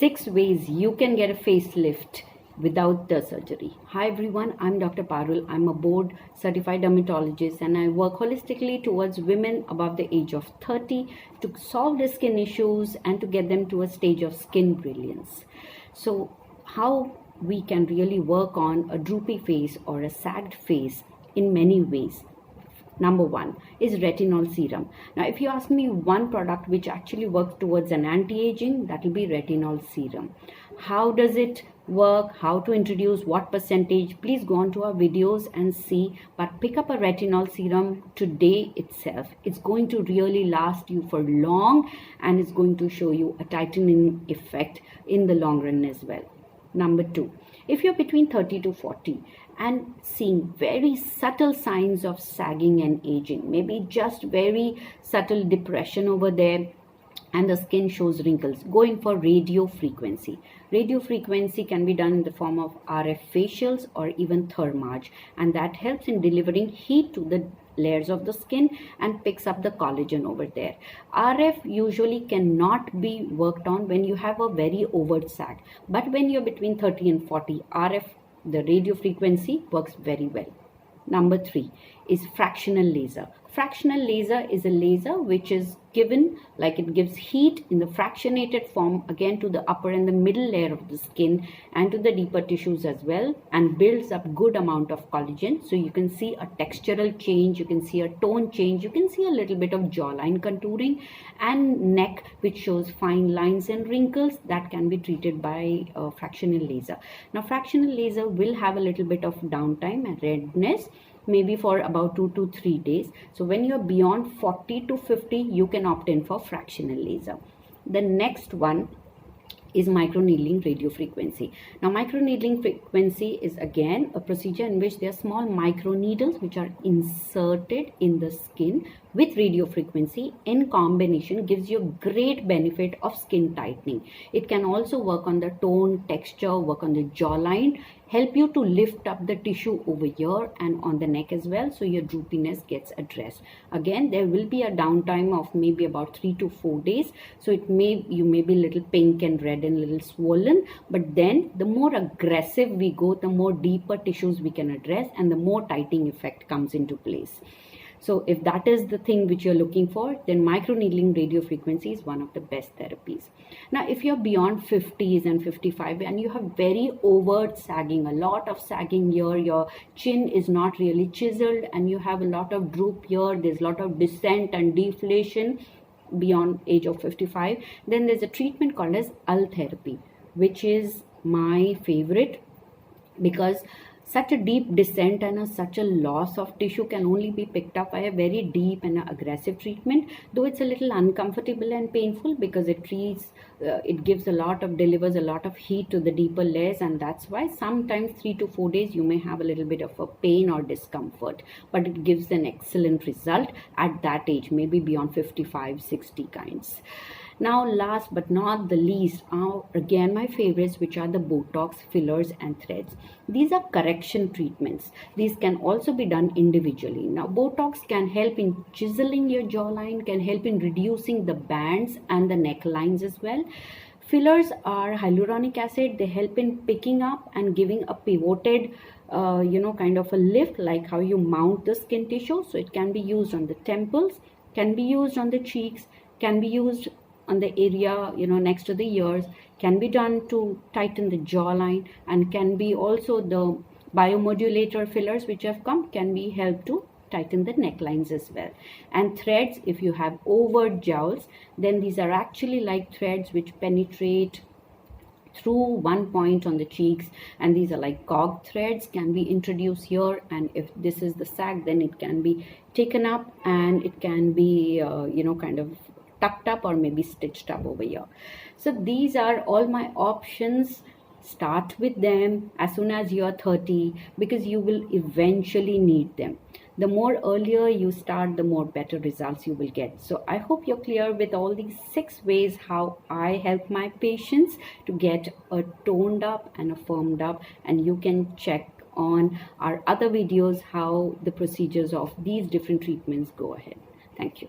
6 ways you can get a facelift without the surgery. Hi everyone, I'm Dr. Parul. I'm a board certified dermatologist and I work holistically towards women above the age of 30 to solve their skin issues and to get them to a stage of skin brilliance. So how we can really work on a droopy face or a sagged face in many ways. Number one is retinol serum. Now, if you ask me one product which actually works towards an anti-aging, that will be retinol serum. How does it work? How to introduce? What percentage? Please go on to our videos and see. But pick up a retinol serum today itself. It's going to really last you for long and it's going to show you a tightening effect in the long run as well. Number two, if you're between 30 to 40 and seeing very subtle signs of sagging and aging, maybe just very subtle depression over there and the skin shows wrinkles, going for radio frequency. Radio frequency can be done in the form of RF facials or even thermage, and that helps in delivering heat to the layers of the skin and picks up the collagen over there. RF usually cannot be worked on when you have a very overt sag, but when you're between 30 and 40, RF, the radio frequency, works very well. Number three is fractional laser. Fractional laser is a laser which is given, like it gives heat in the fractionated form again to the upper and the middle layer of the skin and to the deeper tissues as well, and builds up good amount of collagen. So you can see a textural change, you can see a tone change, you can see a little bit of jawline contouring and neck which shows fine lines and wrinkles. That can be treated by fractional laser. Now fractional laser will have a little bit of downtime and redness, maybe for about 2 to 3 days. So when you're beyond 40 to 50, you can opt in for fractional laser. The next one is microneedling radio frequency. Now microneedling frequency is again a procedure in which there are small microneedles which are inserted in the skin with radio frequency. In combination gives you a great benefit of skin tightening. It can also work on the tone, texture, work on the jawline, help you to lift up the tissue over here and on the neck as well, so your droopiness gets addressed. Again, there will be a downtime of maybe about 3 to 4 days, so you may be a little pink and red and a little swollen, but then the more aggressive we go, the more deeper tissues we can address and the more tightening effect comes into place. So if that is the thing which you're looking for, then microneedling radio frequency is one of the best therapies. Now, if you're beyond 50s and 55 and you have very overt sagging, a lot of sagging here, your chin is not really chiseled and you have a lot of droop here, there's a lot of descent and deflation beyond age of 55, then there's a treatment called as UL therapy, which is my favorite because such a deep descent and such a loss of tissue can only be picked up by a very deep and aggressive treatment, though it's a little uncomfortable and painful because it delivers a lot of heat to the deeper layers, and that's why sometimes 3 to 4 days you may have a little bit of a pain or discomfort, but it gives an excellent result at that age, maybe beyond 55, 60 kinds. Now, last but not the least are again my favorites, which are the Botox, fillers and threads. These are correction treatments. These can also be done individually. Now, Botox can help in chiseling your jawline, can help in reducing the bands and the necklines as well. Fillers are hyaluronic acid. They help in picking up and giving a pivoted kind of a lift, like how you mount the skin tissue. So it can be used on the temples, can be used on the cheeks, can be used on the area next to the ears, can be done to tighten the jawline, and can be also the biomodulator fillers which have come can be helped to tighten the necklines as well. And threads, if you have overt jowls, then these are actually like threads which penetrate through one point on the cheeks, and these are like cog threads, can be introduced here, and if this is the sag, then it can be taken up and it can be kind of tucked up or maybe stitched up over here. So these are all my options. Start with them as soon as you are 30 because you will eventually need them. The more earlier you start, the more better results you will get. So I hope you're clear with all these 6 ways how I help my patients to get a toned up and a firmed up, and you can check on our other videos how the procedures of these different treatments go ahead. Thank you.